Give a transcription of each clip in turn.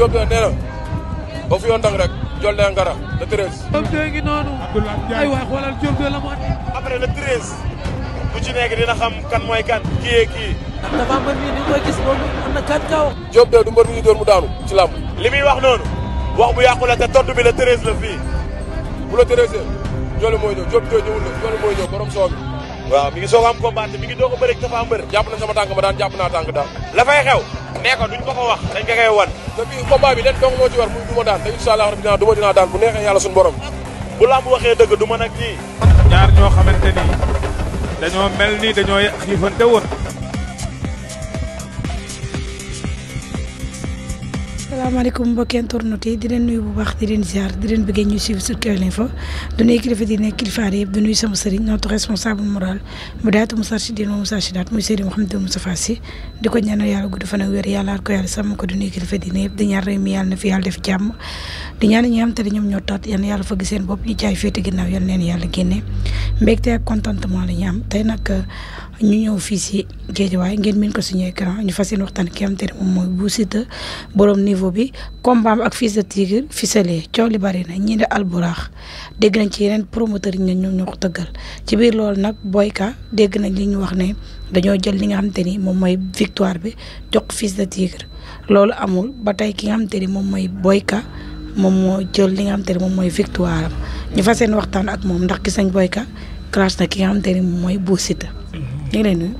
Diop nee na ba fi yoon dang rek jol de ngara le 13. Diop de ngi noonu. ay waay xoolal Diop de la mu après le 13 bu ci nekk dina xam kan mooy kan kii kii. dafa mbër mi ni koy gis moom am na 4 kaw. Diop de du mbër mi ñu door mu daanu ci làmb. li muy wax noonu wax bu yàqu la te tontu bi le 13 la fii. bu le 13 Joli mooy ñëw Diop de ñëwul la Joli mooy ñëw borom soo bi. waaw mi ngi soog a am combat mi ngi doog a bëri Tapha Mbeur. jàpp na sama tànk ma daan jàpp naa tànk daal. la fay xew nee ko duñ ko ko wax dañ ko koy wan. te bii combat bi leen dong moo ci war muy du ma daan te incha allah rabbi dinaa daan bu neexee yàlla suñu borom. bu lamb waxee dëgg du mën ak kii. ñaar ñoo xamante ni dañoo mel ni dañoo xiifante woon. salaamaaleykum mbokki internautes yi di leen nuyu bu baax di leen ziar di leen bëggee ñu suivre sur Kewel Info du nuyu kilifa di nekk kilifa yëpp du nuyu sama sëriñ notre responsable moral mu daatu Moustarchidine wa Moustarchidaty muy Serigne Mouhamadou Moustapha Sy di ko ñaanal yàlla gudd fan ak wér yàlla ko yàlla sàmm ko du nuyu kilifa di yëpp di ñaan réew mi yàlla na fi yàlla def jàmm di ñaan ñi xam te ne ñoom ñoo taat yal na yàlla fëgg seen bopp ñu jaay féete ginnaaw yal leen yàlla génne mbégte ak contentement la ñu am tey nag ñu ñëw fii si Guédiawaye ngeen mën ko suñu écran ñu fas yéene waxtaan ki am te ne moom mooy Bou Siteu borom niveau bi combat ak Fils de Tigre ficelé coow li bari na ñii de Alburax dégg nañ ci yeneen promoteur yi ñoom ñoo ko tëggal ci biir loolu nag Boyka dégg nañ li ñu wax ne dañoo jël li nga xamante ni moom mooy victoire bi jox Fils de Tigre loolu amul ba tey ki nga xamante ni moom mooy Boyka moom moo jël li nga xamante ni moom mooy victoire am ñu fas yéene waxtaan ak moom ndax gis nañ Boyka classe na ki nga xamante ni moom mooy Bou Siteu. ñu ngi lay nuyu.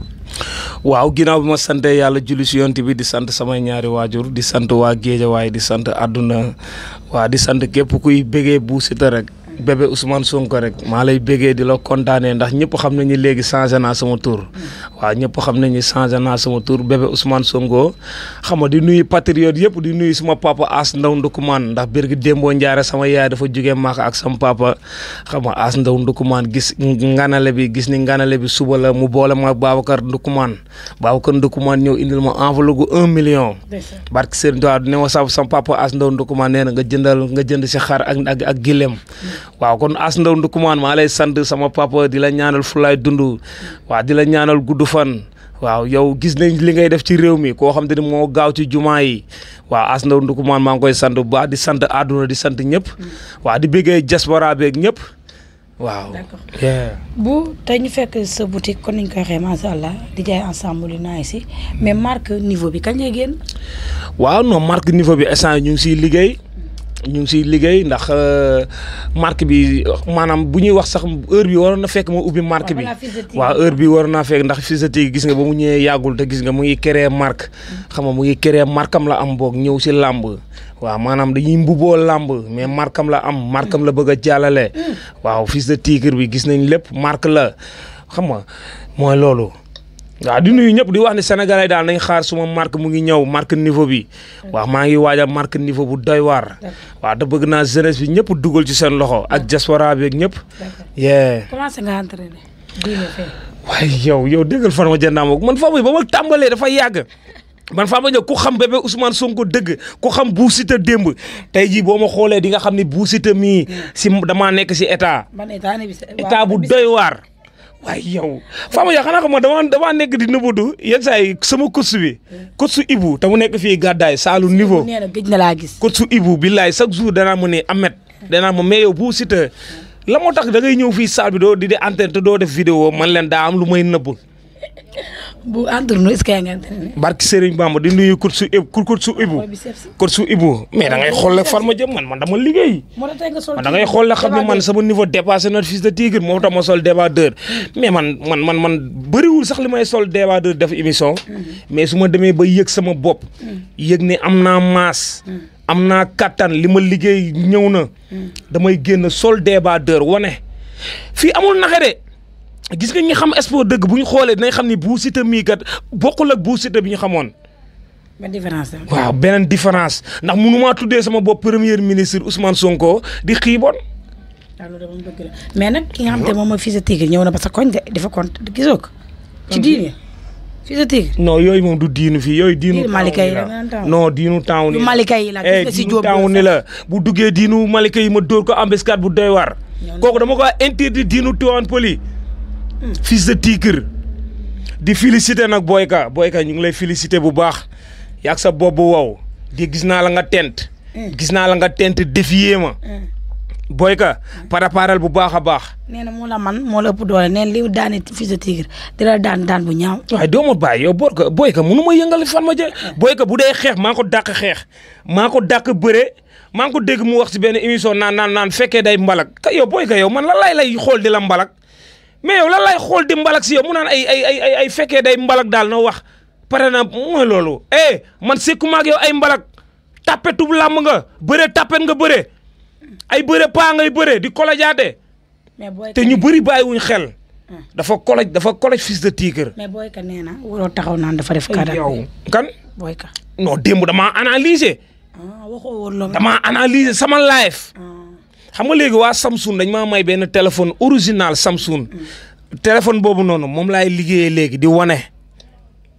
waaw ginnaaw bi ma sant yàlla julli si yonent bi di sant samay ñaari waajur di sant waa Géejawaay di sant àdduna waa di sant képp kuy bëggee Bou Siteu rek bébé Ousmane Sonko rek maa lay bëggee di la kontaanee ndax ñëpp xam nañu léegi changé naa sama tur waaw ñëpp xam nañu changé naa sama tur bébé Ousmane Sonko xam nga di nuyu patriote yëpp di nuyu suma papa As Ndaw Ndukumaan ndax biir gi démboo njaare sama yaay dafa jógee Màkka ak sama papa xam nga As Ndaw Ndukumaan gis nganale bi suba la mu boole ma Babacar Ndukumaan ñëw indil ma enveloppe gu 1 million. barke Serigne Touba ne ma sama papa As Ndaw Ndukumaan nee na nga jënd si xar ak gilem waaw kon As Ndaw Ndukumaan maa lay sant sama papa di la ñaanal fulaay dund waaw di la ñaanal gudd fan waaw yow gis nañ li ngay def ci réew mi koo xam te ni moo gaaw ci jumaa yi waaw As Ndaw Ndukumaan maa ngi koy sant bu baax di sant àdduna di sant ñëpp waaw di bëggee diaspora beeg ñëpp waaw. d'accord bu tey ñu fekk sa boutique kon niñ koy waxee macha allah di jaay ensemble yu naay si mais marque niveau bi kañ lay génn. waaw non marque niveau bi instant ñu ngi siy liggéey ndax marque bi maanaam bu ñuy wax sax heure bi waroon na fekk ma ubbi marque bi waaw heure bi waroon naa fekk ndax Fils de Tigre gis nga ba mu ñëwee yàggul te gis nga mu ngi créer marque xam nga mu ngi créer marque am la am boog ñëw si làmb waaw maanaam dañuy mbuboo làmb mais marque am la am marque am la bëgg a jàllale waaw Fils de Tigre bi gis nañ lépp marque la xam nga mooy loolu waaw di nuyu ñëpp di wax ne sénégalais daal nañ xaar suma marque mu ngi ñëw marque niveau bi waaw maa ngi waajal marque niveau bu doy waar waaw da bëgg naa jeunesse bi ñëpp dugal ci seen loxo ak diaspora bi ak ñëpp. commencé nga entraîné. waaye yow déggal fan ma jëndaa man fa ba ma tàmbalee dafa yàgg man fa ma ñëw ku xam bébé Ousmane Sonko dëgg ku xam Bou Siteu démb tey jii boo ma xoolee di nga xam ne Bou Siteu mii si damaa nekk si état bu doy waar. waaye yow Fama yaa xanaa xam nga damaa nekk di nëbbatu yenn saa yi sama coach bi coach su Ibou te mu nekk fii gàddaay saalu niveau coach su Ibou billaay chaque jour danaa ma ne Ahmed danaa ma mais yow Bou Siteu la moo tax da ngay ñëw fii saal bi doo di antenne te doo def vidéo man leen daa am lu may nëbb bu entraîné est-ce que yaa ngi entraîné. barki Serigne Bamba di nuyu coach su Ibou mais da ngay xool la fan ma jëm man dama liggéey. man da ngay xool la xam ne man sama niveau dépassé na Fils de Tigre moo tax ma sol débardeur mais man bëriwul sax li may sol débardeur def émission. mais su ma demee ba yëg sama bopp. yëg ne am naa masse. am naa kattan li ma liggéey ñëw na. damay génn sol débardeur wane fii amul naxe de. gis nga ñi xam sport dëgg bu ñu xoolee dinañ xam ni Bou Siteu mii kat bokkul ak Bou Siteu bi ñu xamoon. benn différence la. waaw beneen différence ndax mënumaa tuddee sama bopp premier ministre Ousmane Sonko di xiiboon. waaw loolu dama bëgg la mais nag ki nga xam te moom mooy Fils de Tigre ñëw na ba sa koñ de dafa compte gisoo ko. ci diine Fils de Tigre. non yooyu moom du diinu fii yooyu. diinu Malika yi la non diinu taaw ni la. Malika yi la gis nga si Diop taaw ni la bu duggee diinu Malika yi ma dóor ko embuscade bu doy war. kooku dama ko interdit diinu Tivaouane Peulh. Fils de Tigre di féliciter nag Boyka ñu ngi lay féliciter bu baax yaag sa bopp bu wow di gis naa la nga tent. gis naa la nga tent défier ma. Boy Ka préparal bu baax a baax. nee na moo la man moo la ëpp doole nee na li daane Fils de Tigre dina daan bu ñaaw. waaye doo ma bàyyi yow Boy Ka mënu ma yëngal Fatma Dia. Boy Ka bu dee xeex maa ko dàq xeex maa ko dàq bëre maa ngi ko dégg mu wax ci benn émission naan fekkee day mbalak ka yow Boy Ka yow man lan lay xool di la mbalak mais yow lan lay xool di mbalak si yow mu naan ay fekkee day mbalak daal na wax pare na mooy loolu. man sekkuma ak yow ay mbalak tappetu làmb nga bëre tappet nga bëre. ay bëre paa ngay bëre di kolajaate te ñu bëri bàyyiwuñ xel. dafa kolaj Fils de Tigre. mais Boy Ka nee na waroo taxaw naan dafa def. kaddu yow kan. Boy Ka. non démb damaa analyser. waxoo woon loolu. damaa analyser sama live. xam nga léegi waa Samsung dañ maa may benn téléphone original Samsung. téléphone boobu noonu moom laay liggéeyee léegi di wane.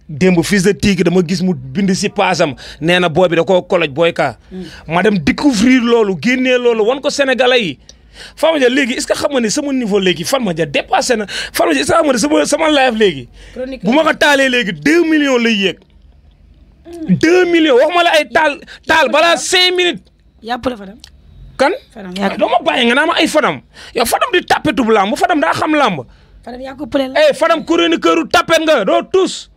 démb Fils de Tigre dama gis mu bind si paasam nee na booy bi da koo koloj Boy Ka. ma dem découvrir loolu génnee loolu wan ko Sénégalais yi. Fatma Dia léegi est-ce que xam nga ne sama niveau léegi Fatma Dia dépassé na Fatma Dia est-ce que xam nga ne sama live léegi. bu ma ko taalee léegi 2 millions lay yéeg. 2 millions wax ma la ay taal balaa 5 minutes. yàpp la Fadam. kan. Fadam yaa doo ma bàyyi nga naa ma ay Fadam yow Fadam di tappetu bu làmb Fadam daa xam làmb. Fadam yaa ko pële la. Fadam chroniqueur tappet nga doo tus.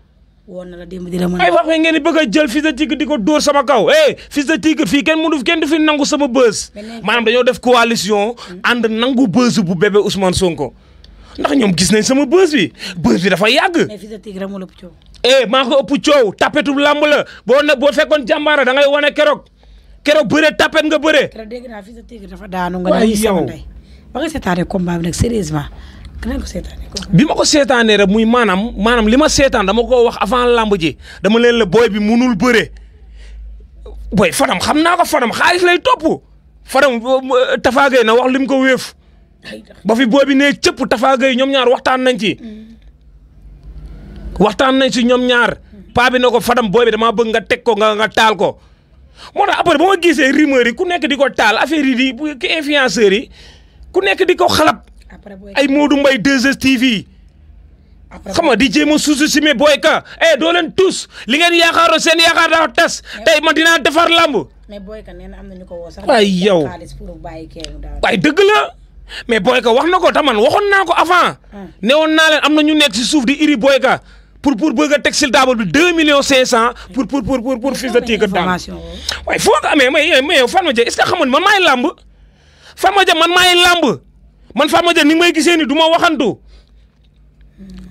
woon na la démb di la mën ay wax ngeen ni bëgg a jël Fils de Tigre di ko dóor sama kaw Fils de Tigre fii kenn du fi nangu sama bës. maanaam dañoo def coalition. ànd nangu bës bu bébé Ousmane Sonko. ndax ñoom gis nañ sama bës bi dafa yàgg. mais Fils de Tigre moo la ëpp coow. maa ko ëpp coow tappetu làmb la boo fekkoon jàmbaara da ngay wane keroog bëre tappet nga bëre. keroog dégg naa Fils de Tigre dafa daanu nga. waaye yow ba nga seetaanee combat bi nag sérieusement. bi ma ko seetaanee rek muy maanaam li ma seetaan dama ko wax avant lamb ji dama leen la booy bi munul bëre booy Fadam xam naa ko Fadam xaalis lay topp Fadam Tafa Gueye na wax lim ko wéef ba fi booy bi ne cëpp Tafa Gueye ñoom ñaar waxtaan nañ ci ñoom ñaar paa bi na ko Fadam booy bi damaa bëgg nga teg ko nga taal ko moo tax après ba ma gisee rumeur yi ku nekk di ko taal affaire yi ki influenceurs yi ku nekk di ko xalab ay Modou Mbaye 2STV xam nga di jéem a sous-estimer Boy Ka doo leen tous li ngeen yaakaaroon seen yaakaar dafa tas tey man dinaa defar lamb. mais Boy Ka nee na am na ñu ko woo sax. waaye yow waaye dëgg la mais Boy Ka wax na ko taman waxoon naa ko avant. newoon naa leen am na ñu nekk si suuf di iri Boy Ka pour bëgg a teg si table bi 2 millions 500 pour Fils de Tigre daan waaye foo ko amee mais yow Fatma Dia est-ce que xam nga man maay lamb Fatma Dia man maay lamb. man Fatma Dia ni may gisee ni du ma waxantu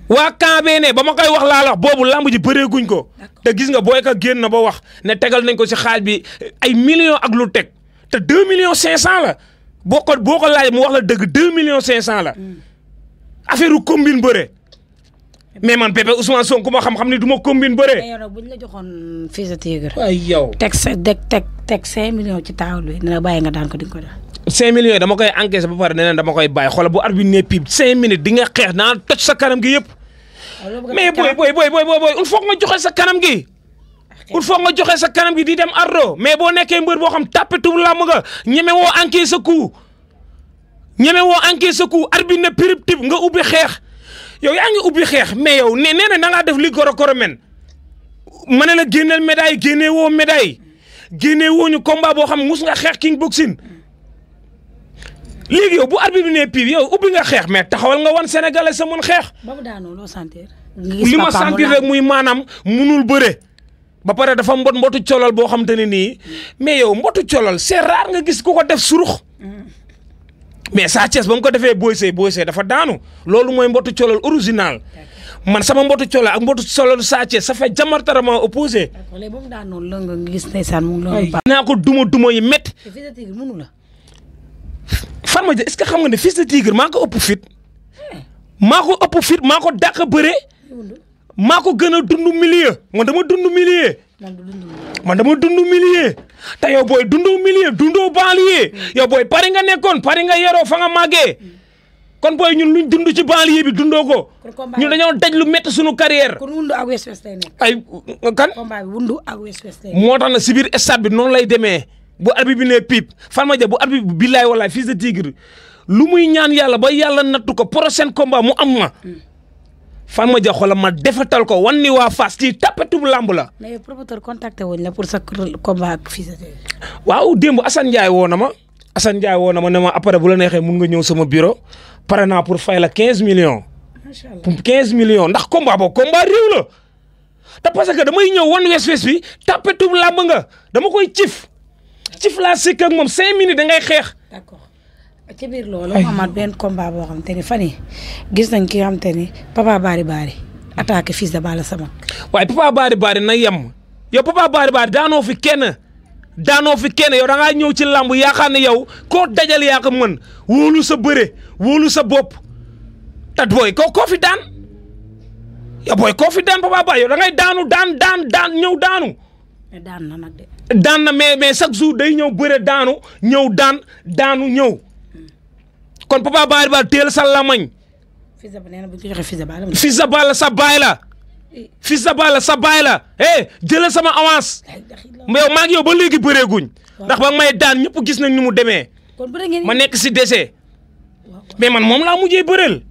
waa Kambé ne ba ma koy wax laa la boobu lamb ji bëree guñ ko te gis nga Boy Ka génn na ba wax ne tegal nañ ko si xaaj bi ay millions ak lu teg te 2 millions 500 la boo ko laaj mu wax la dëgg 2 millions 500 la affaire u combine bëre mais man bébé Ousmane Sonko ma xam-xam ni du ma combine bëre. mais yow nag bu ñu la joxoon Fils de Tigre. ay yow teg 5 millions ci taawul bi dina bàyyi nga daan ko di nga ko def. 5 millions yi dama koy encaissé ba pare nee na dama koy bàyyi xoolal bu arbitre bi ne pib 5 minutes di nga xeex naa toj sa kanam gi yëpp. mais booy il faut nga joxe sa kanam gi. il faut nga joxe sa kanam gi di dem ardo mais boo nekkee mbër boo xam tappetu làmb nga ñeme woo encaissé sa coup. ñeme woo encaissé sa coup arbitre ne pirip tib nga ubbi xeex yow yaa ngi ubbi xeex mais yow nee na da ngaa def li goro men ma ne la génneel médaille génnee woo médaille génnee woo ñu combat boo xam mus nga xeex king boxing. léegi yow bu arbitre bi ne pib yow ubbi nga xeex mais taxawal nga wan sénégalais sa mën xeex. ba mu daanoo loo sentir. li ma sentir rek muy maanaam munul bëre. ba pare dafa mbotu colal boo xam te ne nii mais yow mbotu colal c'est rare nga gis ku ko def surux. mais Sa Thiès ba mu ko defee Boy Seye dafa daanu loolu mooy mbotu colal original. man sama mbotu colal ak mbotu colal Sa Thiès ça fait diamétralement opposé. d'accord léegi ba mu daanoo la nga gis ndeysaan mu ngi loolu. naa ko duma yi métti. te Fils de Tigre mënu la. Fatma Dia est-ce que xam nga ne Fils de Tigre maa ko ëpp fit. maa ko dàq bëre. maa ko gën a dund milieu man dama dund milieu. te yow booy dundoo milieu dundoo banlieue. yow booy Paris nga nekkoon Paris nga yeroo fa nga màggee. kon booy ñun luñ dund ci banlieue bi dundoo ko. ñun dañoo daj lu métti suñu carrière. kon wundu ak West West lay nekk. ay kan. combat bi wundu ak West West lay nekk. moo tax na si biir stade bi noonu lay demee bu arbitre bi ne pipe Fatma Dia bu arbitre bi billaay wallaay Fils de Tigre lu muy ñaan yàlla ba yàlla nattu ko prochain combat mu am ma. Fatma Dia xoolal ma defatal ko wan ni waa Fass ci tapetu lamb la. mais promoteur contacté wuñ la pour sa combat ak Fils de Dieu. waaw démb Assane Ndiaye woo na ma ne ma après bu la neexee mun nga ñëw sama bureau pare naa pour fay la 15 millions. macha allah pour 15 millions ndax combat boobu combat réew la te parce que damay ñëw wan wes bi tapetu lamb nga dama koy cif laa sikk ak moom 5 minutes da ngay xeex. d'accord ci biir loolu mu amaat benn combat boo xam te ni fan yii gis nañ ki nga xam te ni Papa Bari attaqué Fils de Balla sama. waaye Papa Bari na yem yow Papa Bari daanoo fi kenn yow da ngaa ñëw ci lamb yaakaar ne yow koo dajal yaa ko mën wóolu sa bëre wóolu sa bopp tat booy koo fi daan yow booy koo fi daan Papa Bari yow da ngay daanu daan ñëw daanu. mais daan na nag de. daan na mais chaque jour day ñëw bëre daanu ñëw daanu ñëw kon Papa Bari teel sa lamañ. Fils de Balla nee na bu ñu ko joxee Fils de Balla. Fils de Balla sa baay la. Fils de Balla sa baay la jëlee sama avance. mais yow maa ngi yow ba léegi bëreeguñ. ndax ba may daan ñëpp gis nañ ni mu demee. kon bëre ngeen ma nekk si décès. mais man moom laa mujjee bëreel.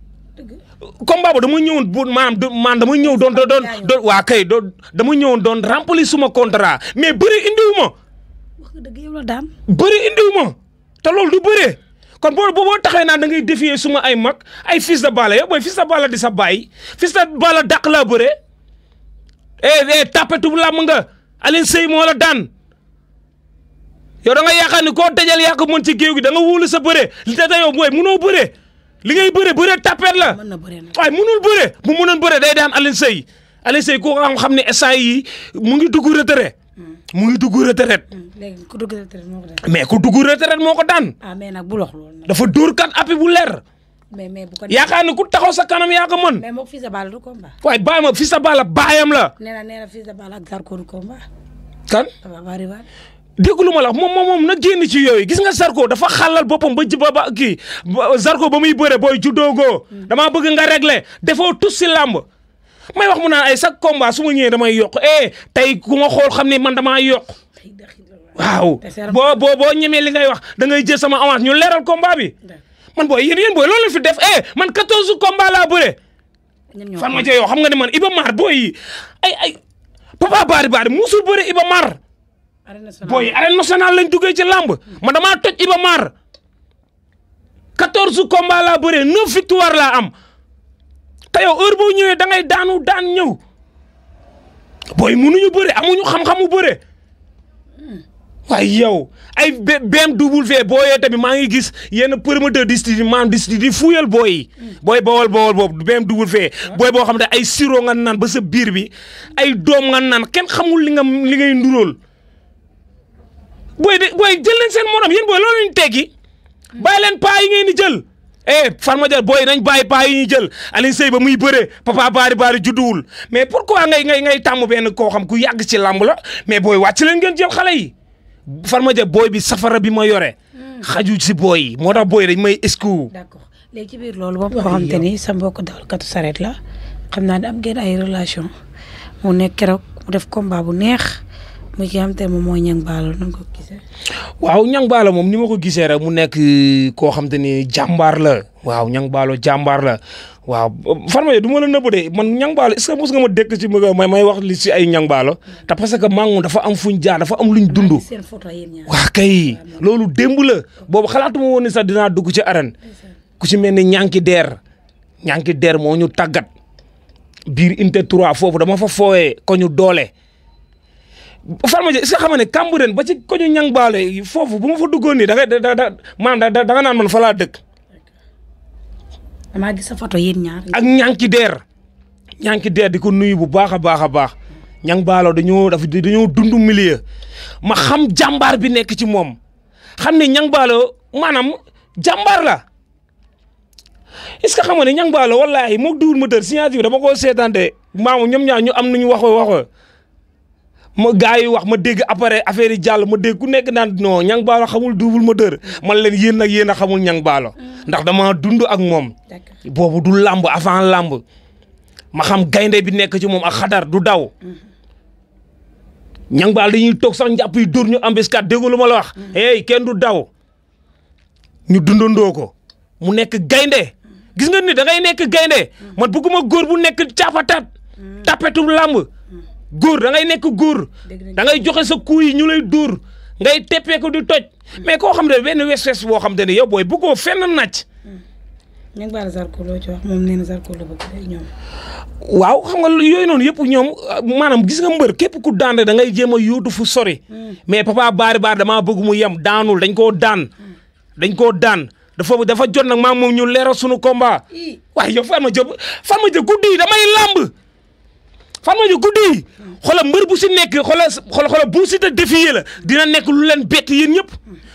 combat ba dama ñëwoon bu maanaam dama ñëw doon waa kay dama ñëwoon doon remplir suma contrat mais bëri indiwuma. wax nga dëgg yow la daan. bëri indiwuma te loolu du bëree. kon boo taxee naan da ngay défier suma ay mag ay Fils de Balla yow booy Fils de Balla di sa baay Fils de Balla dàq laa bëre tapetu làmb nga Alioune Seye moo la daan yow da nga yaakaar ni koo dajal yaa ko mën ci géew gi da nga wóolu sa bëre li tax yow booy mënoo bëre li ngay bëre tapet la waaye mënul bëre bu mënoon bëre day daan Alioune Seye ku xam ne instant yi mu ngi dugg retraite léegi ku dugg retraite moo ko daan. mais ku dugg retraite moo ko daan. mais nag bu lox loolu nag. dafa dóor kat appi bu leer. mais bu ko. yaakaar ni ku taxaw sa kanam yaa ko mën. mais moom Fils de Balla du combat. waaye bàyyi ma Fils de Balla baayam la. nee na Fils de Balla ak Zarko du combat. kan. Papa Bari déglu ma la moom na génn ci yooyu gis nga Zarko dafa xalal boppam ba kii Zarko ba muy bëre booy juddoogoo. damaa bëgg nga régler defoo tus si làmb. may wax mu naan ay chaque combat su ma ñëwee damay yokk tey ku ma xool xam ne man damaa yokk. waaw boo ñemee li ngay wax da ngay jël sama avance ñu leeral combat bi man booy yéen booy loolu fi def man 14 combat laa bëre. fan ma yow xam nga ne man Iba Mar booy ay Papa Bari musul bëre Iba Mar. booy arène nationale lañ duggee ci lamb man damaa toj Iba Mar 14 combat laa bëre 9 victoire laa am te yow heure boo ñëwee da ngay daan ñëw booy munuñu bëre amuñu xam-xamu bëre. waaye yow ay BMW booyee tamit maa ngi gis yenn promoteur di fuyal booy yi. booy bawol boobu BMW booy boo xam ne ay sirop nga naan ba sa biir bi ay doom nga naan kenn xamul li ngay nduróol. booy jël leen seen morom yéen booy loolu lañ teggi bàyyi leen paa yi ngeen di jël. Fatma Dia booy nañ bàyyi paa yi ñuy jël Alioune Seye ba muy bëre Papa Bari judduwul mais pourquoi ngay tàmm benn koo xam ku yàgg ci làmb la mais booy wàcc leen ngeen jël xale yi. Fatma Dia booy bi safara bi ma yore. xaju si booy yi moo tax booy dañ may escou. d'accord léegi ci biir loolu boo xam te ni sa mbokk dawalkatu sareet la xam naa ne am ngeen ay relation mu nekk keroog mu def combat bu neex mu ci am te moom mooy Niang Ballo nu ko gisee. waaw Niang Ballo moom ni ma ko gisee rek mu nekk koo xam te ni jàmbaar la waaw Niang Ballo jàmbaar la waaw Fatma Dia du ma la nëbb de man Niang Ballo est-ce que mos nga ma dëkk ci may wax li si ay Niang Ballo te parce que maa ngi dafa am fuñ jaar dafa am luñ dund. seen photo yéen ñaar waa kay loolu démb la boobu xalaatuma woon ni sax dinaa dugg ci arène ku ci mel ni ñànki deer moo ñu tàggat biir unité 3 foofu dama fa fooyee ko ñu doole. Fatma Dia est-ce que xam nga ne Cambérène ba ci ko ñu Niang Ballo foofu bu ma fa duggoon nii da nga naan man fa laa dëkk. damaa gis sa photo yéen ñaar. ak ñànki deer di ko nuyu bu baax a baax Niang Ballo dañoo dund milieu ma xam jàmbaar bi nekk ci moom xam ne Niang Ballo maanaam jàmbaar la est-ce que xam nga ne Niang Ballo wallaahi moog Double Moteur signature dama ko seetaante maamu ñoom ñaar ñu am nu ñu waxoo ma gars yi wax ma dégg après affaire yi jàll ma dégg ku nekk naan non Niang Ballo xamul Double Moteur man leen yéen a xamul Niang Ballo ndax dama dund ak moom boobu du làmb avant làmb ma xam gaynde bi nekk ci moom ak xadar du daw Niang Ballo dañuy toog sax njàpp yi dóor ñu embuscade déggu lu ma la wax kenn du daw ñu dundandoo ko mu nekk gaynde gis nga ni da ngay nekk gaynde man bëgguma góor bu nekk caapatat tapetu làmb góor da ngay nekk góor da ngay joxe sa kuy ñu lay dóor ngay teppee ko di toj mais koo xam ne benn wes boo xam te ne yow booy bëggoo fenn nàcc. ñu ngi baal Zarko loo ci wax moom nee na Zarko la bëgg day ñoom. waaw xam nga yooyu noonu yëpp ñoom maanaam gis nga mbër képp ku daan da ngay jéem a yóotu fu sori mais Papa Bari Bari damaa bëgg mu yem daanul dañ koo daan dafa jot nag maa moom ñu leeral sunu combat waaye yow Fatma Dia guddi yi damay lamb Fatma Dia guddi yi xoolal mbër bu si nekk xoolal bu si te défier la dina nekk lu leen bett yéen ñëpp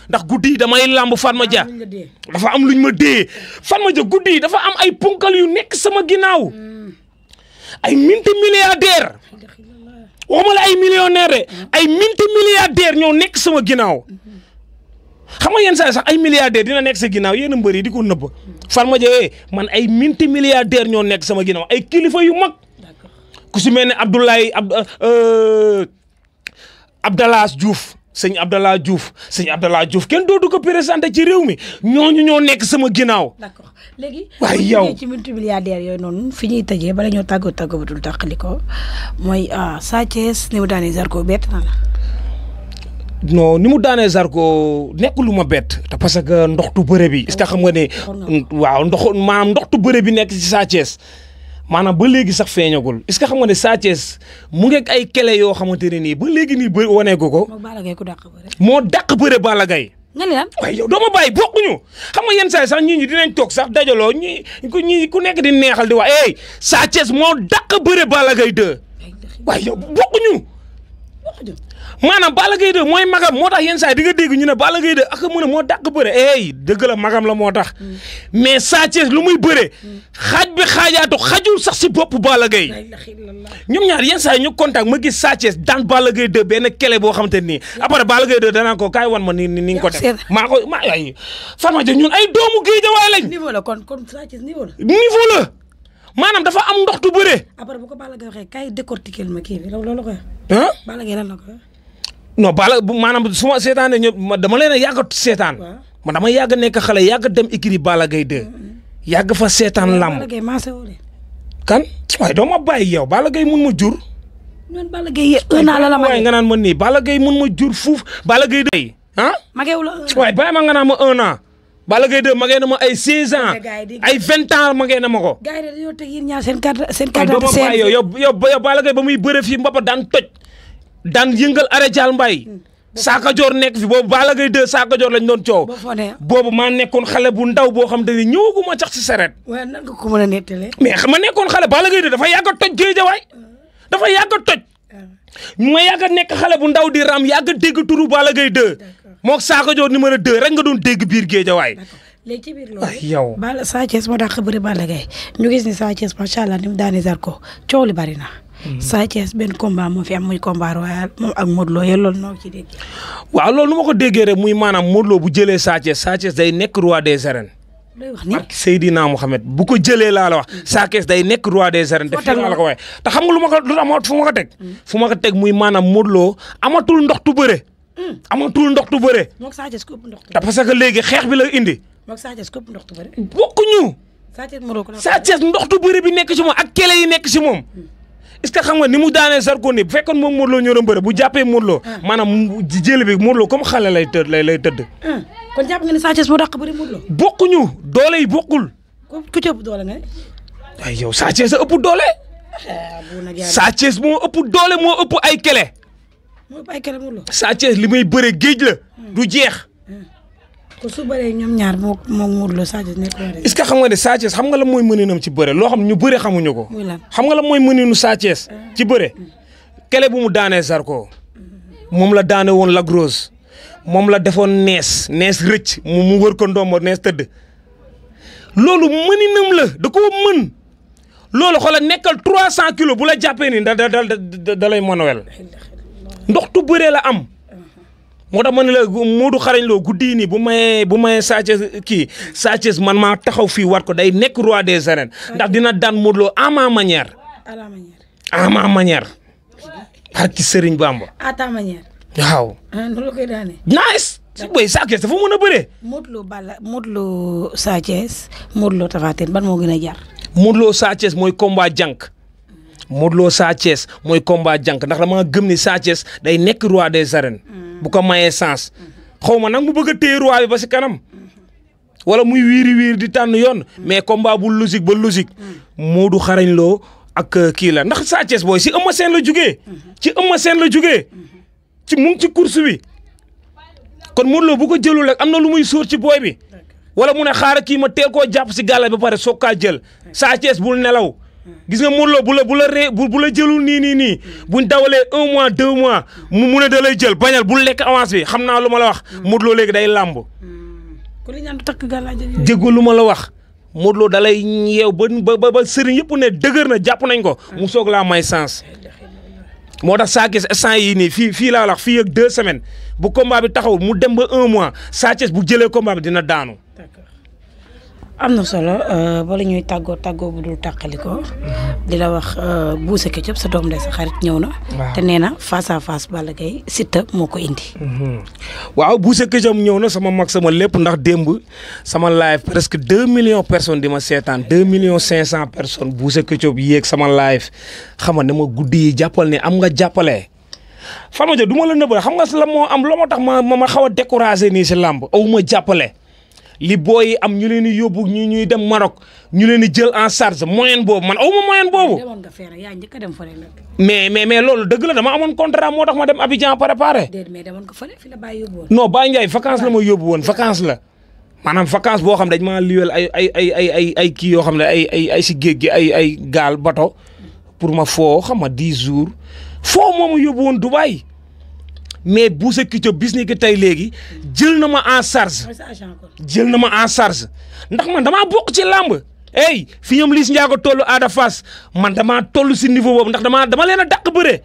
ndax guddi yi damay lamb Fatma Dia dafa am luñ ma dee Fatma Dia guddi yi dafa am ay punkal yu nekk sama ginnaaw ay multimilliardaire waxuma la ay millionnaire ay multimilliardaire ñoo nekk sama ginnaaw xam nga yenn saa sax ay milliardaire dina nekk sa ginnaaw yéen a mbër yi di ko nëbb Fatma Dia man ay multimilliardaire ñoo nekk sama ginnaaw ay kilifa yu mag ku si mel ne Abdallah Diouf sëñ Abdallah Diouf kenn dootu ko présenté ci réew mi ñooñu ñoo nekk sama ginnaaw. d'accord léegi. waaye yow ci multimilliardaire yooyu noonu fi ñuy tëjee bala ñoo tàggoo ba dul tàqali ko mooy Sa Thiès ni mu daanee Zarko bett na la. non ni mu daanee Zarko nekkul lu ma bett te parce que ndoxtu bëre bi est-ce que xam nga ne waaw ndoxtu bëre bi nekk ci Sa Thiès maanaam ba léegi sax feeñagul est-ce que xam nga ne Sa Thiès mu ngeeg ay kele yoo xamante ne nii ba léegi nii ba waneeku ko. moo dàq bëre Balla Gaye. nga ne lan waaye yow doo ma bàyyi bokkuñu xam nga yenn saa yi sax ñii ñi dinañ toog sax dajaloo ñi ku nekk di neexal di wax Sa Thiès moo dàq bëre Balla Gaye 2 waaye yow bokkuñu. maanaam Balla Gaye 2 mooy magam moo tax yenn saa yi di nga dégg ñu ne Balla Gaye 2 ak mën a moo dàq bëre dëgg la magam la moo tax mais Sa Thiès lu muy bëre xaaj bi xaajaatu xajul sax si bopp Balla Gaye ñoom ñaar yenn saa yi ñu contact ma gis Sa Thiès daan Balla Gaye 2 benn kele boo xamante nii après Balla Gaye 2 danaa ko kaay wan ma ni nga ko def maa ay Fatma Dia ñun ay doomu Géejawaay lañ niveau la kon Sa Thiès niveau la maanaam dafa am ndoxtu bëre après bu ko Balla Gaye waxee kaay décortiquer ma kii bi loolu ko Balla Gaye lan la ko non maanaam su ma seetaanee ñëpp dama leen a yàgg seetaan man dama yàgg nekk xale yàgg dem écurie Balla Gaye 2 yàgg fa seetaan lamb kan waaye doo ma bàyyi yow Balla Gaye mun ma jur. man Balla Gaye 1 an la waaye nga naan ma nii Balla Gaye mun ma jur fuuf Balla Gaye 2 mageewu la waaye bàyyi ma nga naan ma 1 an Balla Gaye 2 magee na ma ay 16 ans ay 20 ans magee na ma ko. gars yi dañoo teg yéen ñaar seen carte doo ma bàyyi yow Balla Gaye ba muy bëre fii mbappa daan toj daan yëngal Arajal Mbaye Saaka Joor nekk fi boobu Balla Gaye 2 Saaka Joor lañ doon coow boobu maa nekkoon xale bu ndaw boo xam te ni ñëwaguma sax si saret waaye nan nga ko mën a nettalee mais ma nekkoon xale Balla Gaye 2 dafa yàgg a toj Géejawaay dafa yàgg a toj ma yàgg a nekk xale bu ndaw di ram yàgg a dégg turu Balla Gaye 2 moog Saaka Joor numéro 2 rek nga doon dégg biir Géejawaay léegi ci biir loolu yow Sa Thiès moo dàq bëri Balla Gaye ñu gis ni Sa Thiès macha allah ni mu daane Zarko coow li bari na Sa Thiès benn combat moo fi am muy combat royal moom ak Modou Lo loolu noo ci déggee. waaw loolu nu ma ko déggee rek muy maanaam Modou Lo bu jëlee Sa Thiès day nekk roi des arènes. looy wax ni ak Seydina Mohamed bu ko jëlee laa la wax Sa Thiès day nekk roi des arènes. def la ko waxee te xam nga lu ma ko fu ma ko teg. fu ma ko teg muy maanaam Modou Lo amatul ndoxtu bëre. amatul ndoxtu bëre. moog Sa Thiès képp ndoxtu bëre. parce que léegi xeex bi la indi. moog Sa Thiès képp ndoxtu bëre. bokkuñu. Sa Thiès ndoxtu bëre bi nekk ci moom ak kele yi nekk ci moom. est-ce que xam nga ni mu daanee Zarko ni bu fekkoon moom Modou Lo ñëw na mbëre bu jàppee Modou Lo maanaam jël bi Modou Lo comme xale lay tëdd. kon jàpp nga ne Sa Thiès moo dàq bëri Modou Lo. bokkuñu doole yi bokkul. ku ci ëpp doole nga ne. ay yow Sa Thiès a ëpp doole. Sa Thiès moo ëpp doole moo ëpp ay kele. moo ëpp ay kele Modou Lo. Sa Thiès li may bëre géej la. du jeex. kon su bëree ñoom ñaar moom Modou Lo Sa Thiès nekk est-ce que xam nga ne Sa Thiès xam nga la mooy mëninam ci bëre loo xam ñu bëre xamuñu ko. xam nga la mooy mëninu Sa Thiès ci bëre. kele bu mu daanee Zarko moom la daane woon Lac Rose moom la defoon nees rëcc mu wër ko ndombo nees tëdd. loolu mëninam la da koo mën loolu xoolal nekkal 300 kilos bu la jàppee ni da lay monowel ndoxtu bëre la am. moo tax ma ne la Modou xarañ loo guddi nii bu mayee Sa Thiès kii Sa Thiès man maa taxaw fii war ko day nekk roi des arènes ndax dina daan Modou Lo à ma manière. à ma manière. barki Serigne Bamba. à ta manière. waaw. noonu la koy daane. nice. booy Sa Thiès dafa mën a bëree. Modou Lo Sa Thiès Modou Lo Tapha Tine ban moo gën a jar. Modou Lo Sa Thiès mooy combat jànk. Modou Lo Sa Thiès mooy combat jànk ndax dama gëm ni Sa Thiès day nekk roi des arènes. bu ko mayee sens. xaw ma nag mu bëgg a téye roi bi ba si kanam. wala muy wiiri di tànn yoon. mais combat bu logique ba logique. Modou xarañ Lo ak kii la ndax Sa Thiès booy si Eumeu Sène la jugee. ci Eumeu Sène la jugee. ci mu ngi ci course bi. kon Modou Lo bu ko jëlul rek am na lu muy sóor ci booy bi. wala mu ne xaaral kii ma teel koo jàpp si gàllay ba pare soog kaa jël. Sa Thiès bul nelaw. gis nga Modou Lo bu la jëlul nii buñ dawalee 1 mois 2 mois mu ne da lay jël bañal bul lekk avance bi xam naa lu ma la wax. Modou Lo léegi day làmb. ku li ñaan takk gàllaaj déggoo lu ma la wax. Modou Lo da lay yeew ba sëriñ yëpp ne dëgër na jàpp nañ ko. mu soog laa may sens. moo tax Sa Thiès instant yii nii fii laa wax fii ak 2 semaines bu combat bi taxaw mu dem ba 1 mois Sa Thiès bu jëlee combat bi dina daanu. am na solo bala ñuy tàggoo bu dul tàqaliko di la wax Boucher Ketchup sa doom day sa xarit ñëw na. te nee na face à face Balla Gaye Siteu moo ko indi. waaw Boucher Ketchup ñëw na sama mag sama lépp ndax démb sama live presque 2 millions personnes di ma seetaan 2 millions 500 personnes Boucher Ketchup yéeg sama live xam nga ne ma guddi yi jàppal ne am nga jàppale. Farma Dia du ma la nëbbal xam nga la moo am la moo tax ma xaw a découragé nii si làmb aw ma jàppale. li booy am ñu leen di yóbbu ñuy dem Maroc ñu leen di jël en charge moyen boobu man aw ma moyen boobu. demoon nga fere yaa njëkk a dem fële nag. mais loolu dëgg la dama amoon contrat moo tax ma dem Abidjan préparé. déedéet mais demoon nga fële fi la bàyyi yóbbu woon. non Baye Ndiaye vacance la ma yóbbu woon vacance la maanaam vacance boo xam dañ maa liwel ay kii yoo xam ne ay si géej gi ay gaal bato pour ma foo xam nga 10 jours foo moo ma yóbbu woon Dubaï. mais Boucher Ketchup bis ni ki tey léegi jël na ma en charge ndax man damaa bokk ci làmb fi ñoom Liss Ndiago tollu Ada Fass man damaa toll si niveau boobu ndax dama leen a dàq bëre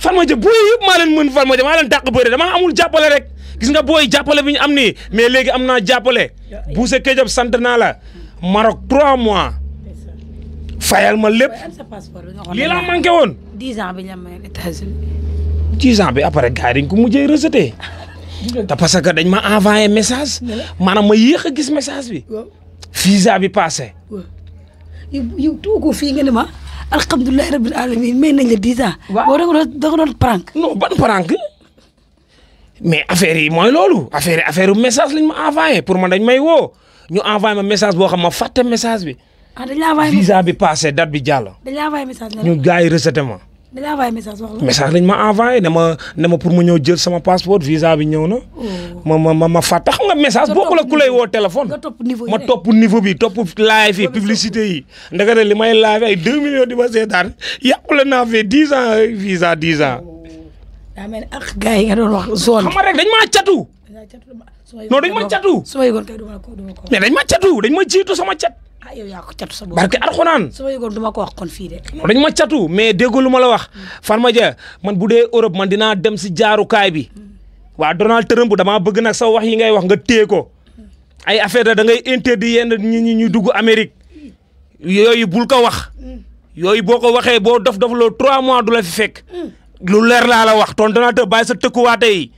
Farma Dia booy yëpp maa leen mën Farma Dia maa leen dàq bëre damaa amul jàppale rek gis nga booy jàppale bi ñu am nii mais léegi am naa jàppale Boucher Ketchup sant naa la Maroc 3 mois fayal ma lépp lii laa manqué woon 10 ans bi ñu am États-Unis 10 ans bi après gars yi dañ ko mujjee rejeté te parce que dañ ma envoyé message maanaam ma yéex a gis message bi visa bi passé. yow tuuko fii nga ne ma alhamdulilah rabbil alamin may nañ la 10 ans. waaw da nga doon prank. non ban prank mais affaire yi mooy loolu affaire message lañ ma envoyé pour man dañ may woo ñu envoyé ma message boo xam ma fàtte message bi. dañ la envoyé visa bi passé date bi jàll. dañ la envoyé message ñu gars yi rejeté ma. dañ la envoyé message wax la. message lañ ma envoyé ne ma pour ma ñëw jël sama passeport visa bi ñëw na. ma fàtte xam nga message bokkul ak ku lay woo téléphone. ma topp niveau bi topp live yi publicité yi. ndaka ne li may live ay 2 millions di ma seetaan yàqule naa fi 10 ans visa 10 ans. daa mel ni ak gars yi nga doon wax zone. xam nga rek dañ maa catu. non dañ ma catu. su ma yëgoon kay du ma ko mais dañ ma catu dañ ma jiitu sama cat. yow yaa ko catu sa bopp. barke Alxuraan. su ma yëgoon du ma ko wax kon fii de. non dañ ma catu mais déggu lu ma la wax. Farma Dia man bu dee Europe man dinaa dem si jaarukaay bi. waa Donald Trump damaa bëgg nag sa wax yi ngay wax nga téye ko. ay affaire da ngay interdit yenn ñi ñu dugg Amérique. yooyu bul ko wax. yooyu boo ko waxee boo dof loo 3 mois du la fi fekk. lu leer laa la wax ton Donald Trump bàyyi sa tëkkuwaate yi.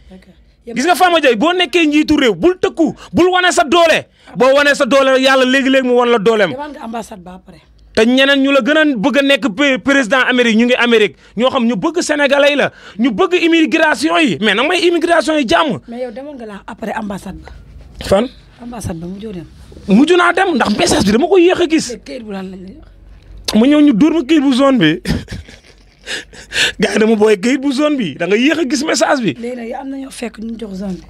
gis nga Farma Dia boo nekkee njiitu réew bul tëkku bul wane sa doole. boo wanee sa doole yàlla léegi-léegi mu wan la dooleem. demal nga ambassade ba après. te ñeneen ñu la gën a bëgg a nekk président Amérique ñu ngi Amérique ñoo xam ñu bëgg sénégalais yi la ñu bëgg immigration yi mais nag may immigration yi jàmm. mais yow demoon nga la après ambassade ba. fan. ambassade ba mujjoo dem. mujj naa dem ndax message bi dama ko yéex a gis. kayit bu lan lañ lay wax. mu ñëw ñu dóor ma kayit bu zone bi gars yi dama booy kayit bu zone bi da nga yéex a gis message bi. léegi nag am na ñoo fekk ñu jox zone bi.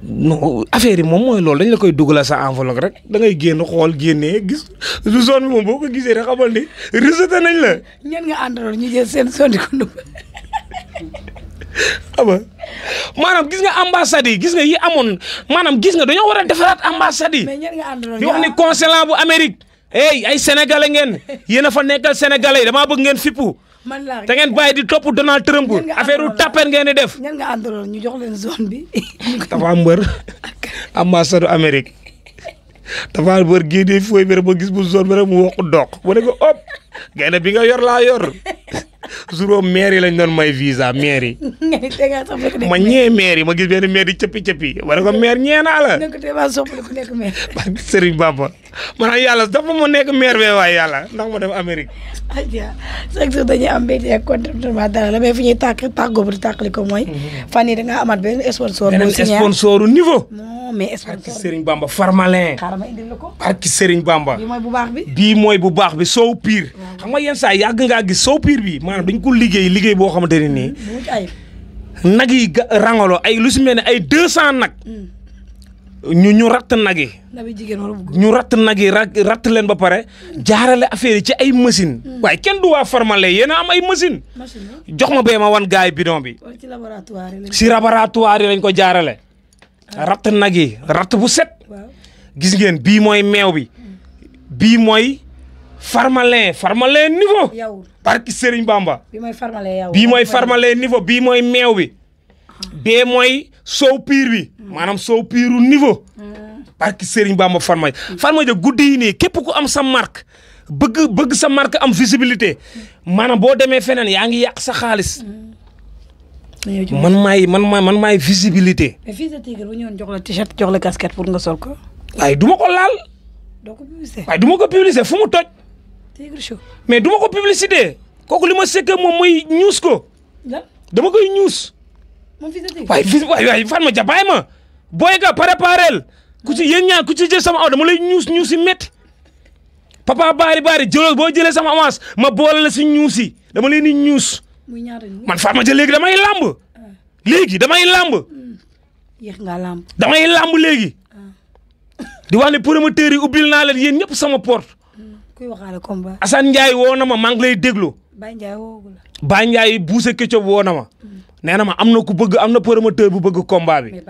non affaire yi moom mooy loolu dañ la koy dugalal sa enveloppe rek da ngay génn xool génnee gis lu zone bi moom boo ko gisee rek xamal ni rejeté nañ la. ñenn nga àndaloon ñu jël seen zone di ko nëbb. xam nga maanaam gis nga ambassade yi gis nga yi amoon maanaam gis nga dañoo war a defaraat ambassade yi. mais ñenn nga àndaloon di wax ni consulat bu Amérique. ay sénégalais ngeen yéen a fa nekkal sénégalais yi damaa bëgg ngeen fippu. man laa te ngeen bàyyi di topp Donald Trump affaire u tapet ngeen di def. ñan nga àndaloon ñu jox leen zone bi. dafa mbër ambassade Amérique dafa mbër génnee fooy bi rek ba gis bu zone bi rek mu wax doq bu ne ko hop gaynde bi nga yor laa yor juróom maire yi lañ doon may visa maire yi. ma ñee maire yi ma gis benn maire yi cëppi ma ne ko maire ñee naa la. nekk te maa soppali ku nekk maire. Serigne Bamba man yàlla dafa ma nekk maire bee waaye yàlla ndax ma dem Amérique. aywa chaque jour dañuy am mbéy ak contentement dara la mais fi ñuy tàggoo bu di tàqali ko mooy. fan yii da ngaa amaat benn sponsor. beneen sponsor niveau. non mais sponsor barki Serigne Bamba Farmalin. xaaral ma indil la ko. barki Serigne Bamba. bii mooy bu baax bi. bii mooy bu baax bi sow piir. xam nga yenn saa yàgg ngaa gis sow piir bi maanaam dañ ko liggéey boo xamante ne nii. nag yi rangaloo ay lu si mel ne ay 200 nag. ñu ratt nag yi. ñu ratt nag yi ratt leen ba pare jaarale affaire yi ci ay machine waaye kenn du waa Farmalin yéen a am ay machine jox ma bee ma wan gaay bidon bi. si laboratoire yi lañ ko jaarale. ratt nag yi ratt bu set. gis ngeen bii mooy meew bi. bii mooy Farmalin niveau. barki Serigne Bamba. bii mooy Farmalin niveau bii mooy meew bi. bee mooy sow piir bi. maanaam sow piiru niveau. barki Serigne Bamba Farmaja guddi yi nii képp ku am sa marque bëgg sa marque am visibilité maanaam boo demee feneen yaa ngi yàq sa xaalis. man maay visibilité. mais fii sa Tigre bu ñëwoon jox la t-shirt jox la casquette pour nga sol ko. waaye du ma ko laal. doo ko publicité. waaye du ma ko publicité fu mu toj. Tigre Show. mais du ma ko publicité kooku li ma sekkee moom mooy ñuus ko. dama koy ñuus. moom fii sa Tigre. waaye Farmaja bàyyi ma. booy ga préparel ku ci yéen ñaar ku ci jël sama aw dama lay ñuus yi métti papa baari jëloo boo jëlee sama avance ma boole la si ñuus yi dama leen di ñuus. muy ñaata man Farmaja léegi damay lamb. léegi damay lamb. yéex ngaa lamb. damay lamb léegi. di wax ne promoteurs yi ubbil naa leen yéen ñëpp sama porte. kuy waxaale combat. Assane Ndiaye woo na ma maa ngi lay déglu. Baye Ndiaye woo la. Baye Ndiaye buuse Ketchup woo na ma. nee na ma am na promoteur bu bëgg combat bi. mais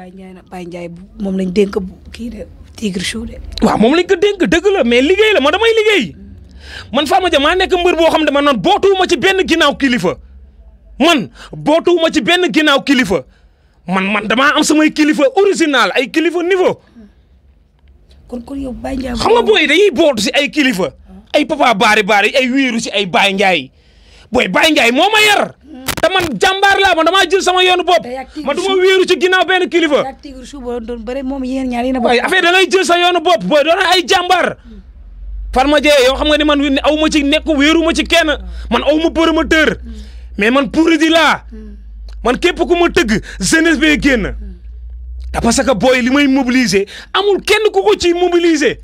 Baye Ndiaye moom lañ dénk kii de Tigre Show de. waaw moom lañ ko dénk dëgg la mais liggéey la man damay liggéey man Farmaja maa nekk mbër boo xam ne man bootuwuma ci benn ginnaaw kilifa man damaa am samay kilifa original ay kilifa niveau. kon yow Baye Ndiaye. xam nga booy dañuy bootu si ay kilifa. ay papa baari ay wéeru si ay Baye Ndiaye booy Baye Ndiaye moo ma yar. te man jàmbaar laa man damaa jël sama yoonu bopp man du ma wéeru ci ginnaaw benn kilifa. ak Tigre Show boo doon bëre moom yéen ñaar yéen a. waaye affaire da ngay jël sa yoonu bopp booy doon ay jàmbaar. Farmaja yow xam nga ni man aw ma ci nekk wéeru ma ci kenn man aw ma promoteur mais man pour di laa man képp ku ma tëgg jeunesse bee génn. parce que booy li may mobiliser amul kenn ku ko ciy mobiliser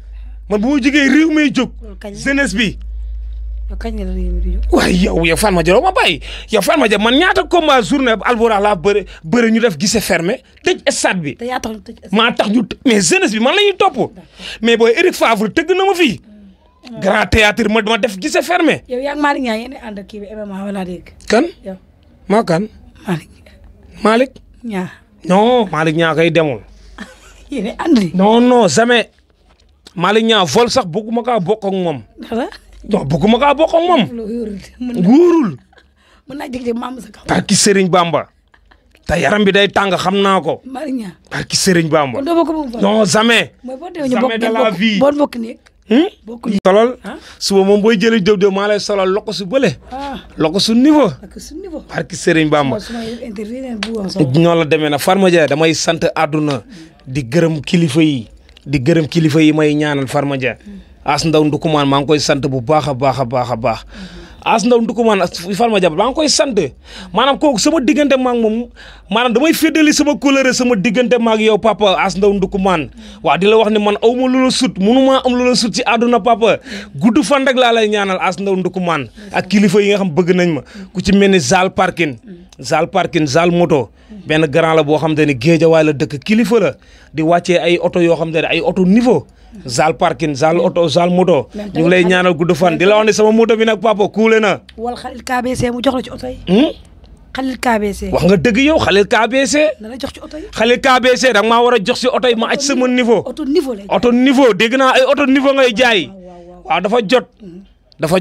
man bu ma jógee réew may jóg jeunesse bi. kañ la réew mi di jóg. waaye yow Farmaja doo ma bàyyi yow Farmaja man ñaata combat journée Albourakh laa bëre ñu def guichet fermé tëj stade bi. te yaa tax ñu tëj stade maa tax ñu mais jeunesse bi man la ñuy topp mais booy Eric Favre tëgg na ma fii. grand théâtre ma def guichet fermé. yow yaa ngi Malick Niang yéen a ànd ak kii bi MMA wala dégg. kan yow maa kan. Malick Niang. non Malick Niang kay demul. yéen a ànd. non jamais Malick Niang vol sax bëgguma kaa bokk ak moom. non bëgguma kaa bokk ak moom. wóorul. mën naa jékki-jékki maam sa kaw. barki Serigne Bamba. te yaram bi day tàng xam naa ko. Malick Niang. barki Serigne Bamba. kon doo bokk moom non jamais. mooy boo demee ñu bokk bokk nekk. bokk nekk. solol suba moom booy jëlee jëw maa lay solol loko su bële. loko su niveau. barki Serigne Bamba. ñoo la demee na Farmaja damay sant àdduna di gërëm kilifa yi may ñaanal Farmaja. As Ndaw Ndukumaan maa ngi koy sant bu baax a baax. As Ndaw Ndukumaan Farmaja maa ngi koy sant maanaam kooku sama diggante maag moom maanaam damay féddali sama couleur sama diggante maag yow papa As Ndaw Ndukumaan waaw di la wax ne man aw ma lu la sut mënumaa am lu la sut ci àdduna papa gudd fan rek laa lay ñaanal As Ndaw Ndukumaan ak kilifa yi nga xam bëgg nañ ma ku ci mel ni Zal Parkin Zal moto benn grand la boo xam te ne Géejawaay la dëkk kilifa la di wàccee ay oto yoo xam te ne ay oto niveau. Zal Parkin Zal moto ñu ngi lay ñaanal gudd fan di la wax ne sama moto bi nag papa kuule na. wala Khalil KBC mu jox la ci oto yi. Khalil KBC. wax nga dëgg yow Khalil KBC. na la jox ci oto yi. Khalil KBC da nga maa war a jox si oto yi ma aj sama niveau. oto niveau dégg naa ay oto niveau ngay jaay. waaw dafa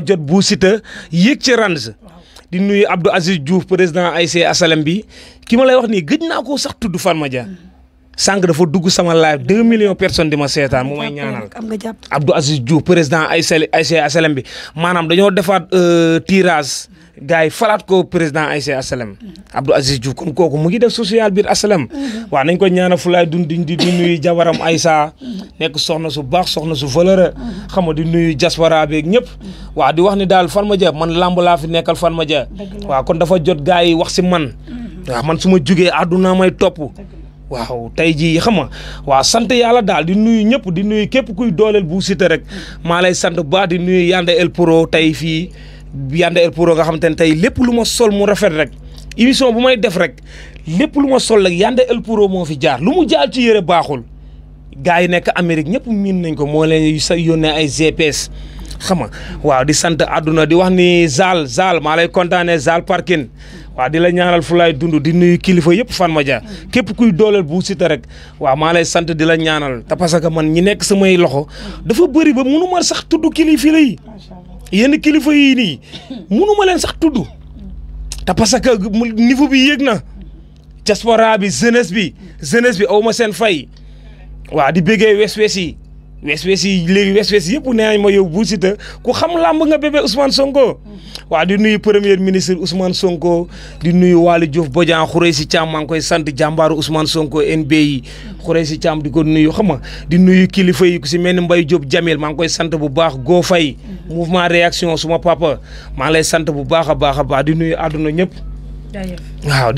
jot bu Siteu yéeg ci range. di nuyu Abdou Aziz Diouf président ASC Asalem bi ki ma lay wax nii gëj naa koo sax tudd Farmaja. sànq dafa dugg sama live 2 millions personnes di ma seetaan mu may ñaanal Abdou Aziz Diouf président ASC HLM bi maanaam dañoo defaat tirage gars yi falaat ko président ASC HLM Abdou Aziz Diouf kon kooku mu ngi def social biir HLM waaw nañ ko ñaanal Fulaay di nuyu jabaram Aïssa nekk soxna su baax soxna su valeur xam nga di nuyu diaspora beeg ñëpp waaw di wax ni daal Fatma Dia man lamb laa fi nekkal Fatma Dia waaw kon dafa jot gars yi wax si man waaw man su ma jugee àdduna may topp waaw tey jii xam nga waaw sant yàlla daal di nuyu ñëpp di nuyu képp kuy dooleel Bou Siteu rek maa lay sant bu baax di nuyu Yande El Pro tey fii Yande El Pro nga xamante ne tey lépp lu ma sol mu rafet rek émission bu may def rek lépp lu ma sol rek Yande El Pro moo fi jaar lu mu jaar ci yëre baaxul gars yi nekk Amérique ñëpp miin nañ ko moo leen sa yónnee ay GPS xam nga waaw di sant àdduna di wax ni Zal maa lay kontaanee Zal parking waaw di la ñaanal Fulaay dund di nuyu kilifa yëpp Fatma Dia képp kuy dooleel Bou Siteu rek waaw maa lay sant di la ñaanal te parce que man ñi nekk samay loxo dafa bëri ba mënu ma sax tudd kilifa yi yenn kilifa yi nii mënu ma leen sax tudd te parce que niveau bi yéeg na diaspora bi jeunesse bi aw ma seen fay waaw di bëggee wes yi léegi wes yëpp nee nañ ma yow Bou Siteu ku xam làmb nga bébé Ousmane Sonko waaw di nuyu premier ministre Ousmane Sonko di nuyu Waly Diouf Bodian Khoureysi Thiam maa ngi koy sant jàmbaaru Ousmane Sonko NBI Khoureysi Thiam di ko nuyu xam nga di nuyu kilifa yi ku si mel ni Mbaye Diop Jamil maa ngi koy sant bu baax Go Faye mouvement réaction suma papa maa ngi lay sant bu baax a baax di nuyu àdduna ñëpp waaw